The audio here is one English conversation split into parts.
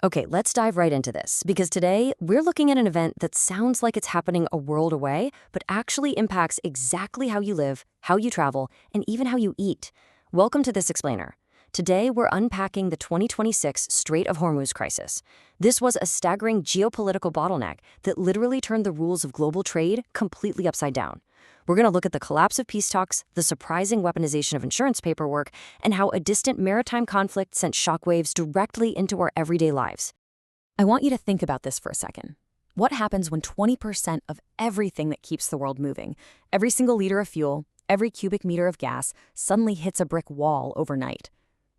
Okay, let's dive right into this, because today we're looking at an event that sounds like it's happening a world away, but actually impacts exactly how you live, how you travel, and even how you eat. Welcome to This Explainer. Today we're unpacking the 2026 Strait of Hormuz crisis. This was a staggering geopolitical bottleneck that literally turned the rules of global trade completely upside down. We're going to look at the collapse of peace talks, the surprising weaponization of insurance paperwork, and how a distant maritime conflict sent shockwaves directly into our everyday lives. I want you to think about this for a second. What happens when 20% of everything that keeps the world moving, every single liter of fuel, every cubic meter of gas, suddenly hits a brick wall overnight?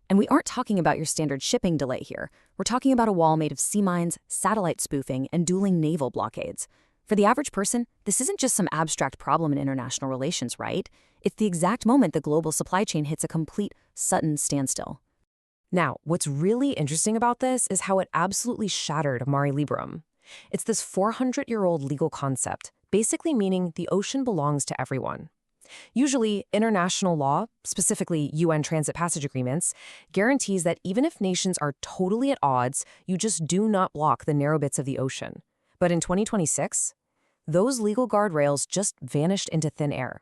And we aren't talking about your standard shipping delay here. We're talking about a wall made of sea mines, satellite spoofing, and dueling naval blockades. For the average person, this isn't just some abstract problem in international relations, right? It's the exact moment the global supply chain hits a complete, sudden standstill. Now, what's really interesting about this is how it absolutely shattered mare liberum. It's this 400-year-old legal concept, basically meaning the ocean belongs to everyone. Usually, international law, specifically UN transit passage agreements, guarantees that even if nations are totally at odds, you just do not block the narrow bits of the ocean. But in 2026, those legal guardrails just vanished into thin air.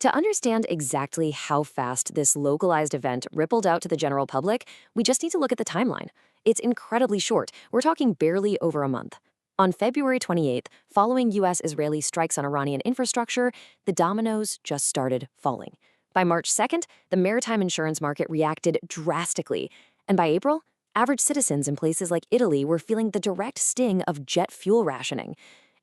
To understand exactly how fast this localized event rippled out to the general public, we just need to look at the timeline. It's incredibly short. We're talking barely over a month. On February 28th, following U.S.-Israeli strikes on Iranian infrastructure, the dominoes just started falling. By March 2nd, the maritime insurance market reacted drastically. And by April, average citizens in places like Italy were feeling the direct sting of jet fuel rationing.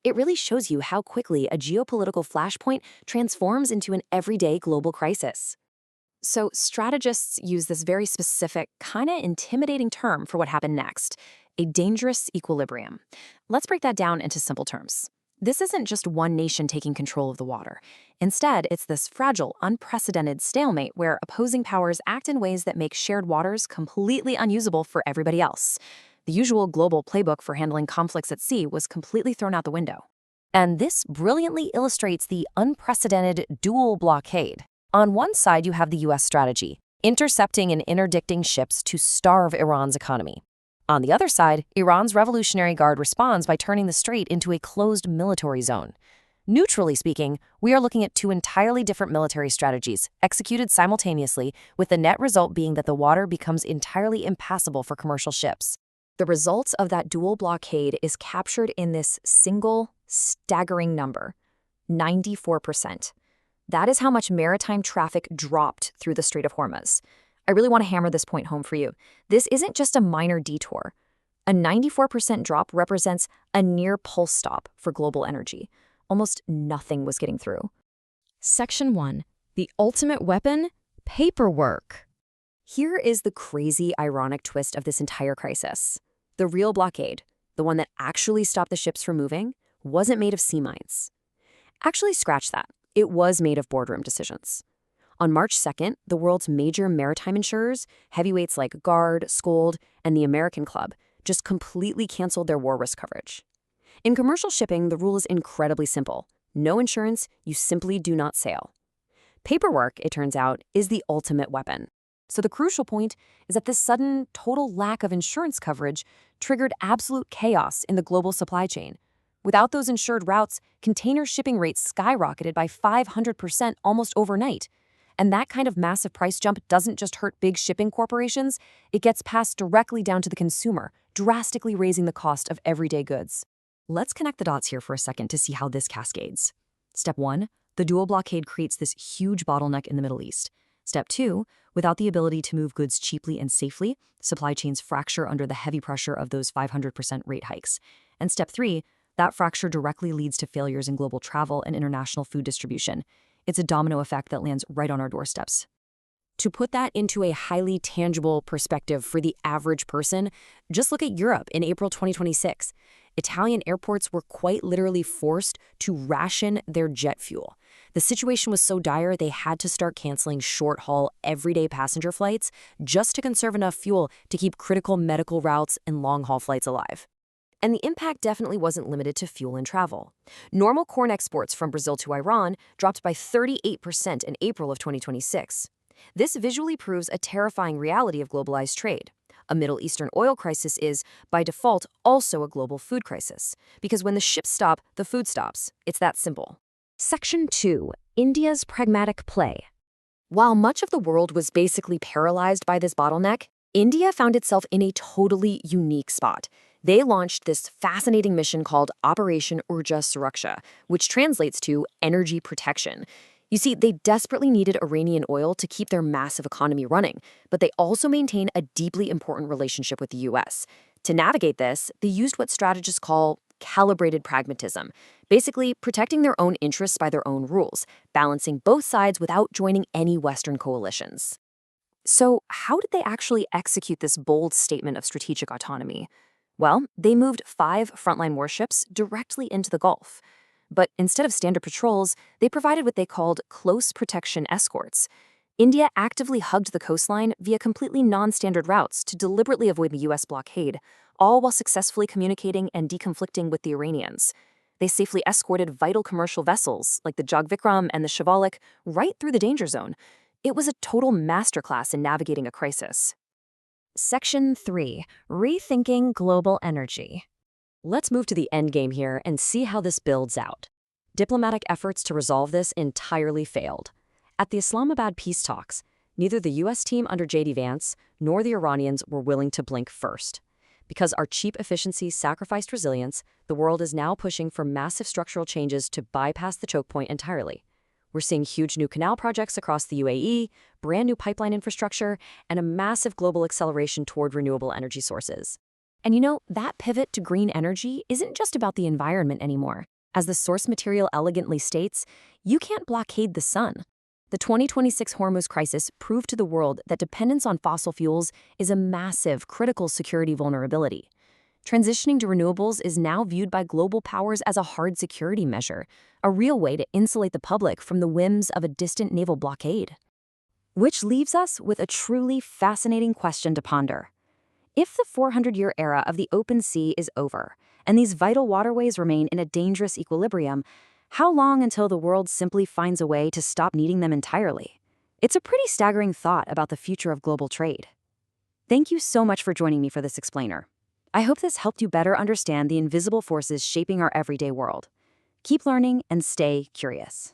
It really shows you how quickly a geopolitical flashpoint transforms into an everyday global crisis. So strategists use this very specific, kind of intimidating term for what happened next, a dangerous equilibrium. Let's break that down into simple terms. This isn't just one nation taking control of the water. Instead, it's this fragile, unprecedented stalemate where opposing powers act in ways that make shared waters completely unusable for everybody else. The usual global playbook for handling conflicts at sea was completely thrown out the window. And this brilliantly illustrates the unprecedented dual blockade. On one side, you have the U.S. strategy, intercepting and interdicting ships to starve Iran's economy. On the other side, Iran's Revolutionary Guard responds by turning the strait into a closed military zone. Neutrally speaking, we are looking at two entirely different military strategies, executed simultaneously, with the net result being that the water becomes entirely impassable for commercial ships. The results of that dual blockade is captured in this single, staggering number, 94%. That is how much maritime traffic dropped through the Strait of Hormuz. I really want to hammer this point home for you. This isn't just a minor detour. A 94% drop represents a near pulse stop for global energy. Almost nothing was getting through. Section 1. The ultimate weapon? Paperwork. Here is the crazy, ironic twist of this entire crisis. The real blockade, the one that actually stopped the ships from moving, wasn't made of sea mines. Actually, scratch that. It was made of boardroom decisions. On March 2nd, the world's major maritime insurers, heavyweights like Guard, Scold, and the American Club, just completely canceled their war risk coverage. In commercial shipping, the rule is incredibly simple. No insurance, you simply do not sail. Paperwork, it turns out, is the ultimate weapon. So the crucial point is that this sudden, total lack of insurance coverage triggered absolute chaos in the global supply chain. Without those insured routes, container shipping rates skyrocketed by 500% almost overnight. And that kind of massive price jump doesn't just hurt big shipping corporations, it gets passed directly down to the consumer, drastically raising the cost of everyday goods. Let's connect the dots here for a second to see how this cascades. Step 1, the dual blockade creates this huge bottleneck in the Middle East. Step 2, without the ability to move goods cheaply and safely, supply chains fracture under the heavy pressure of those 500% rate hikes. And step 3, that fracture directly leads to failures in global travel and international food distribution. It's a domino effect that lands right on our doorsteps. To put that into a highly tangible perspective for the average person, just look at Europe in April 2026. Italian airports were quite literally forced to ration their jet fuel. The situation was so dire they had to start canceling short-haul, everyday passenger flights just to conserve enough fuel to keep critical medical routes and long-haul flights alive. And the impact definitely wasn't limited to fuel and travel. Normal corn exports from Brazil to Iran dropped by 38% in April of 2026. This visually proves a terrifying reality of globalized trade. A Middle Eastern oil crisis is, by default, also a global food crisis. Because when the ships stop, the food stops. It's that simple. Section 2. India's pragmatic play. While much of the world was basically paralyzed by this bottleneck, India found itself in a totally unique spot. They launched this fascinating mission called Operation Urja Suraksha, which translates to energy protection. You see, they desperately needed Iranian oil to keep their massive economy running, but they also maintain a deeply important relationship with the US. To navigate this, they used what strategists call calibrated pragmatism, basically protecting their own interests by their own rules, balancing both sides without joining any Western coalitions. So, how did they actually execute this bold statement of strategic autonomy? Well, they moved 5 frontline warships directly into the Gulf. But instead of standard patrols, they provided what they called close protection escorts. India actively hugged the coastline via completely non-standard routes to deliberately avoid the US blockade, all while successfully communicating and deconflicting with the Iranians. They safely escorted vital commercial vessels like the Jagvikram and the Shivalik right through the danger zone. It was a total masterclass in navigating a crisis. Section 3. Rethinking global energy. Let's move to the endgame here and see how this builds out. Diplomatic efforts to resolve this entirely failed. At the Islamabad peace talks, neither the U.S. team under J.D. Vance nor the Iranians were willing to blink first. Because our cheap efficiency sacrificed resilience, the world is now pushing for massive structural changes to bypass the choke point entirely. We're seeing huge new canal projects across the UAE, brand new pipeline infrastructure, and a massive global acceleration toward renewable energy sources. And you know, that pivot to green energy isn't just about the environment anymore. As the source material elegantly states, you can't blockade the sun. The 2026 Hormuz crisis proved to the world that dependence on fossil fuels is a massive, critical security vulnerability. Transitioning to renewables is now viewed by global powers as a hard security measure, a real way to insulate the public from the whims of a distant naval blockade. Which leaves us with a truly fascinating question to ponder. If the 400-year era of the open sea is over, and these vital waterways remain in a dangerous equilibrium, how long until the world simply finds a way to stop needing them entirely? It's a pretty staggering thought about the future of global trade. Thank you so much for joining me for this explainer. I hope this helped you better understand the invisible forces shaping our everyday world. Keep learning and stay curious.